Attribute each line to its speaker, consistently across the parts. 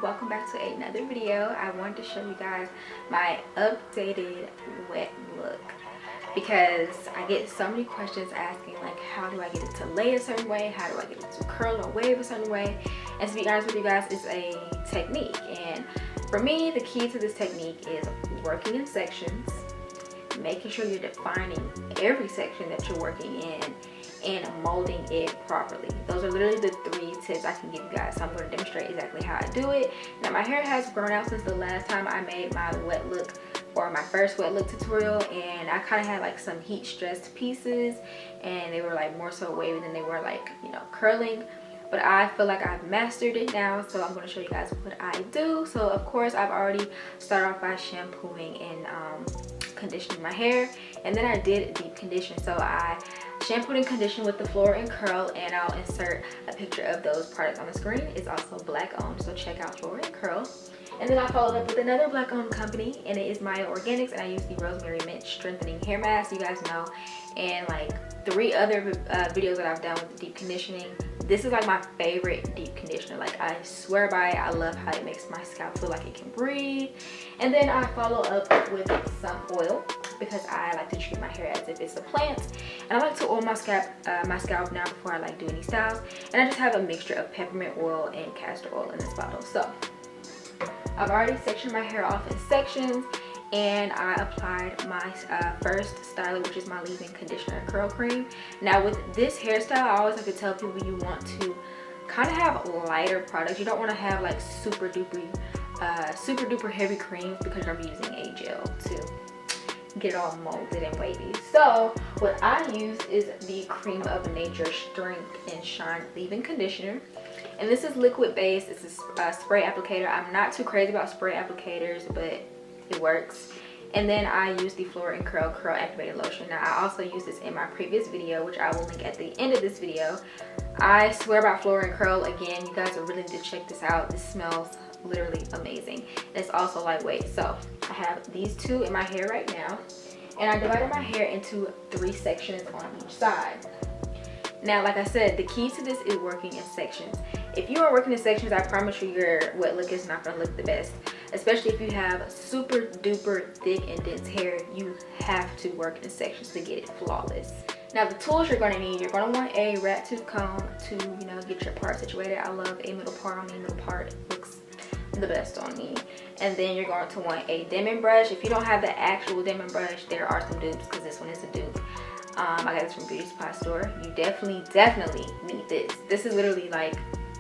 Speaker 1: welcome back to another video. I wanted to show you guys my updated wet look because I get so many questions asking like, how do I get it to lay a certain way, how do I get it to curl or wave a certain way. And to be honest with you guys, it's a technique, and for me the key to this technique is working in sections, making sure you're defining every section that you're working in, and molding it properly. Those are literally the 3 tips I can give you guys. So I'm going to demonstrate exactly how I do it. Now my hair has grown out since the last time I made my wet look, or my first wet look tutorial, and I kind of had like some heat stressed pieces and they were like more so wavy than they were like, you know, curling. But I feel like I've mastered it now, so I'm going to show you guys what I do. So of course I've already started off by shampooing and conditioning my hair, and then I did deep condition. So I shampooed and conditioned with the Flora and Curl, and I'll insert a picture of those products on the screen. It's also black owned, so check out Flora and Curl. And then I followed up with another black owned company, and it is Maya Organics, and I use the Rosemary Mint Strengthening Hair Mask, you guys know, and like 3 other videos that I've done with the deep conditioning. This is like my favorite deep conditioner. Like, I swear by it. I love how it makes my scalp feel like it can breathe. And then I follow up with some oil because I like to treat my hair as if it's a plant, and I like to oil my scalp now before I like do any styles. And I just have a mixture of peppermint oil and castor oil in this bottle. So I've already sectioned my hair off in sections, and I applied my first styler, which is my leave-in conditioner curl cream. Now with this hairstyle, I always have to tell people you want to kind of have lighter products. You don't want to have like super duper heavy creams because you're gonna be using a gel to get it all molded and wavy. So what I use is the Cream of Nature Strength and Shine leave-in conditioner, and this is liquid based. It's a spray applicator. I'm not too crazy about spray applicators, but it works. And then I use the Flora and Curl Activated Lotion. Now I also used this in my previous video, which I will link at the end of this video. I swear by Flora and Curl. Again, you guys are really need to check this out. This smells literally amazing. And it's also lightweight. So I have these 2 in my hair right now, and I divided my hair into 3 sections on each side. Now like I said, the key to this is working in sections. If you are working in sections, I promise you your wet look is not going to look the best. Especially if you have super duper thick and dense hair, you have to work in sections to get it flawless. Now the tools you're going to need, you're going to want a rat tooth comb to, you know, get your part situated. I love a middle part on me. Middle part looks the best on me. And then you're going to want a Denman brush. If you don't have the actual Denman brush, there are some dupes because this one is a dupe. I got this from Beauty Supply Store. You definitely need this. This is literally like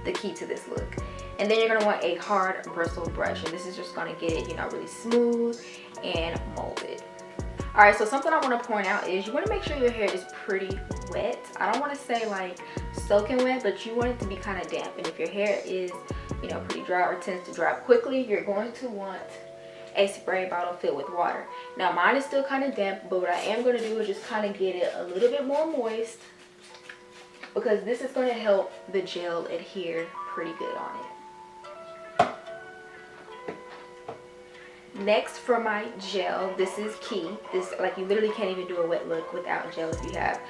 Speaker 1: the key to this look. And then you're going to want a hard bristle brush, and this is just going to get it, you know, really smooth and molded. All right, so something I want to point out is you want to make sure your hair is pretty wet. I don't want to say like soaking wet, but you want it to be kind of damp. And if your hair is, you know, pretty dry or tends to dry up quickly, you're going to want a spray bottle filled with water. Now mine is still kind of damp, but what I am going to do is just kind of get it a little bit more moist, because this is going to help the gel adhere pretty good on it. Next, for my gel, this is key. This, like, you literally can't even do a wet look without gel if you have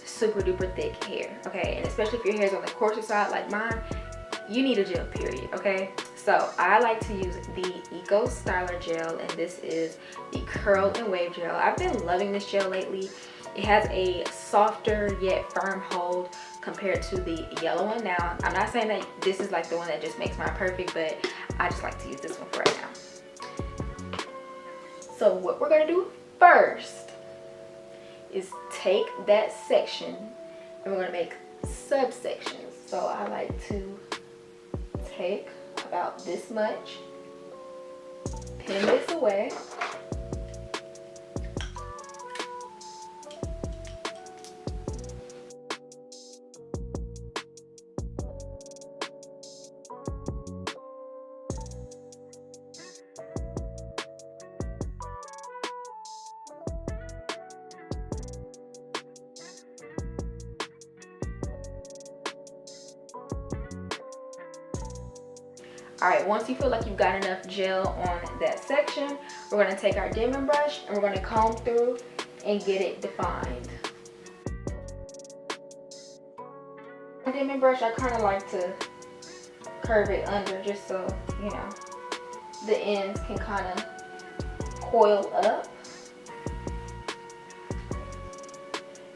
Speaker 1: super duper thick hair, okay? And especially if your hair is on the coarser side like mine, you need a gel, period, okay? So I like to use the Eco Styler gel, and this is the Curl and Wave gel. I've been loving this gel lately. It has a softer yet firm hold compared to the yellow one. Now, I'm not saying that this is like the one that just makes mine perfect, but I just like to use this one for right now. So what we're going to do first is take that section and we're going to make subsections. So I like to take about this much, pin this away, All right, once you feel like you've got enough gel on that section, we're going to take our Denman brush and we're going to comb through and get it defined. Denman brush, I kind of like to curve it under just so, you know, the ends can kind of coil up.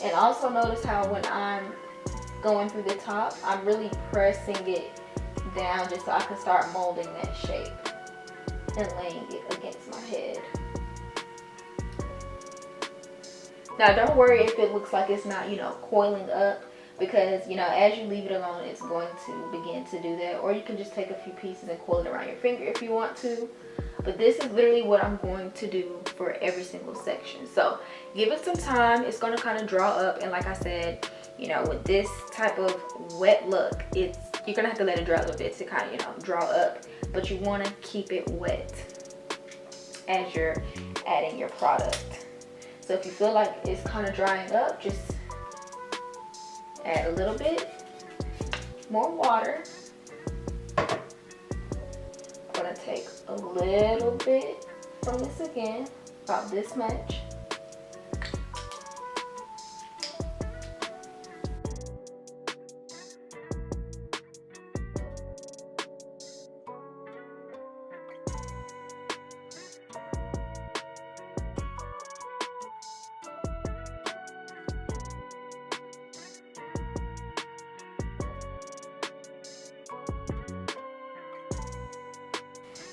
Speaker 1: And also notice how when I'm going through the top, I'm really pressing it down just so I can start molding that shape and laying it against my head. Now don't worry if it looks like it's not, you know, coiling up, because, you know, as you leave it alone, it's going to begin to do that. Or you can just take a few pieces and coil it around your finger if you want to. But this is literally what I'm going to do for every single section. So give it some time. It's going to kind of draw up. And like I said, you know, with this type of wet look, you're going to have to let it dry a little bit to kind of, you know, draw up. But you want to keep it wet as you're adding your product. So if you feel like it's kind of drying up, just add a little bit more water. I'm gonna take a little bit from this again, about this much.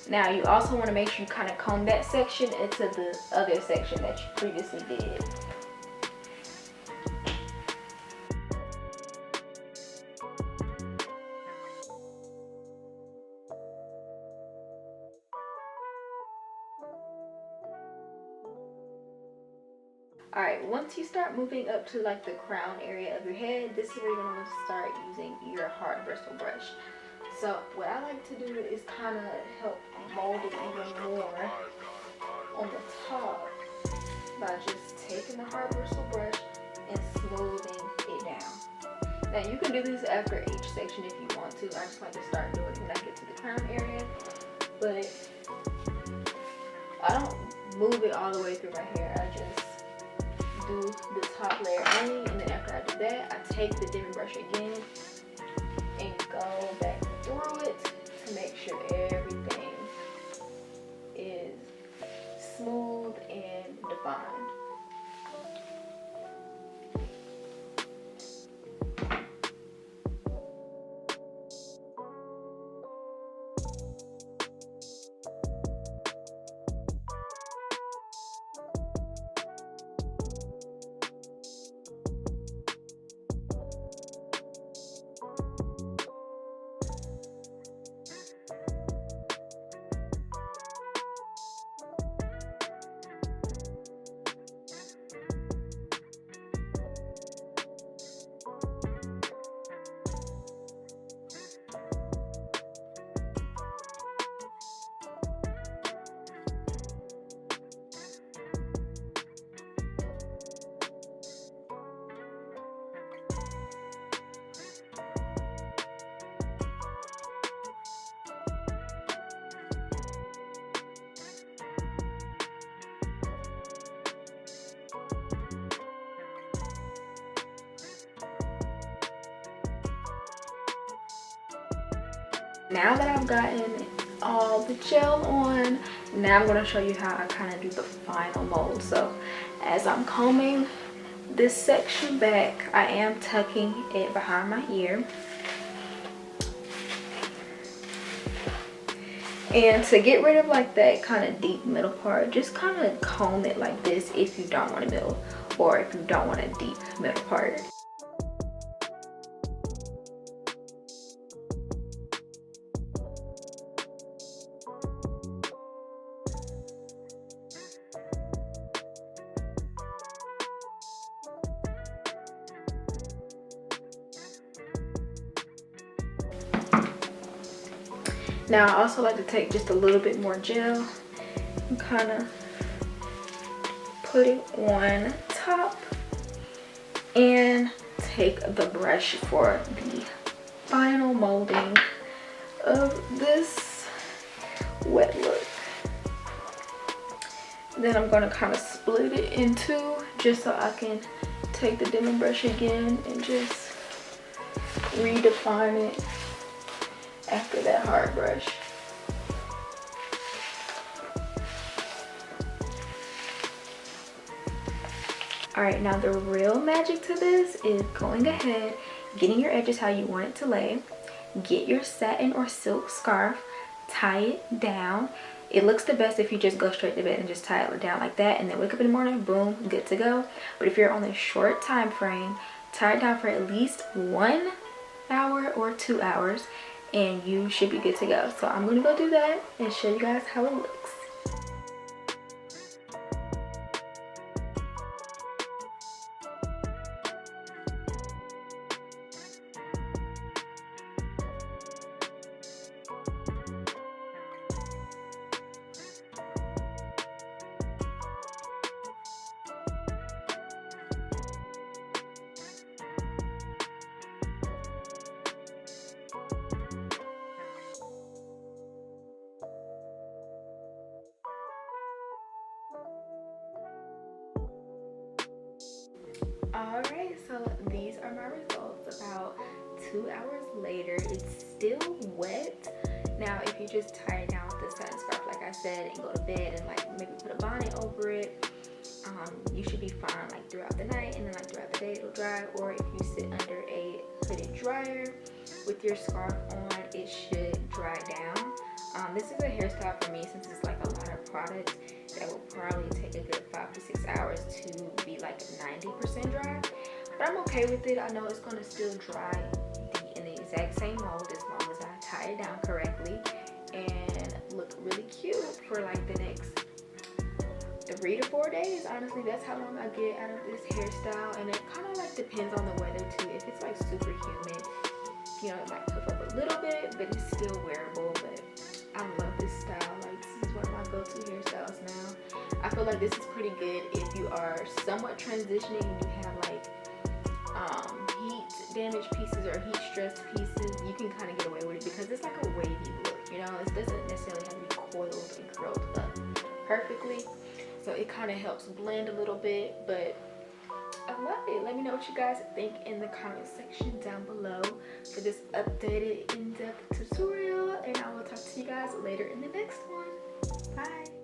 Speaker 1: Now you also want to make sure you kind of comb that section into the other section that you previously did. Alright, once you start moving up to like the crown area of your head, this is where you're going to want to start using your hard bristle brush. So what I like to do is kind of help mold it even more on the top by just taking the hard bristle brush and smoothing it down. Now you can do this after each section if you want to. I just like to start doing it when I get to the crown area, but I don't move it all the way through my hair. I just do the top layer only, and then after I do that, I take the dimming brush again and go back through it to make sure everything is smooth and defined. Now that I've gotten all the gel on, now I'm going to show you how I kind of do the final mold. So as I'm combing this section back, I am tucking it behind my ear. And to get rid of like that kind of deep middle part, just kind of comb it like this if you don't want a middle, or if you don't want a deep middle part. Now I also like to take just a little bit more gel and kind of put it on top and take the brush for the final molding of this wet look. Then I'm going to kind of split it in two just so I can take the dimming brush again and just redefine it after that hard brush. Alright, now the real magic to this is going ahead, getting your edges how you want it to lay. Get your satin or silk scarf, tie it down. It looks the best if you just go straight to bed and just tie it down like that, and then wake up in the morning, boom, good to go. But if you're on a short time frame, tie it down for at least 1 hour or 2 hours, and you should be good to go. So I'm gonna go do that and show you guys how it looks. Alright, so these are my results about 2 hours later. It's still wet. Now if you just tie it down with the satin scarf like I said and go to bed and like maybe put a bonnet over it, you should be fine like throughout the night, and then like throughout the day it'll dry. Or if you sit under a hooded dryer with your scarf on, it should dry down. This is a hairstyle for me, since it's like a lot of products that will probably take a good 5 to 6 hours to be like 90% dry, but I'm okay with it. I know it's going to still dry in the exact same mold as long as I tie it down correctly and look really cute for like the next 3 to 4 days. Honestly, that's how long I get out of this hairstyle, and it kind of like depends on the weather too. If it's like super humid, you know, it might puff up a little bit, but it's still wearable. But I love this style. Like, this is one of my go-to hairstyles now. I feel like this is pretty good if you are somewhat transitioning and you have like heat damaged pieces or heat stressed pieces. You can kind of get away with it because it's like a wavy look, you know. It doesn't necessarily have to be coiled and curled up perfectly, so it kind of helps blend a little bit. But I love it. Let me know what you guys think in the comment section down below for this updated in-depth tutorial, and I will talk to you guys later in the next one. Bye.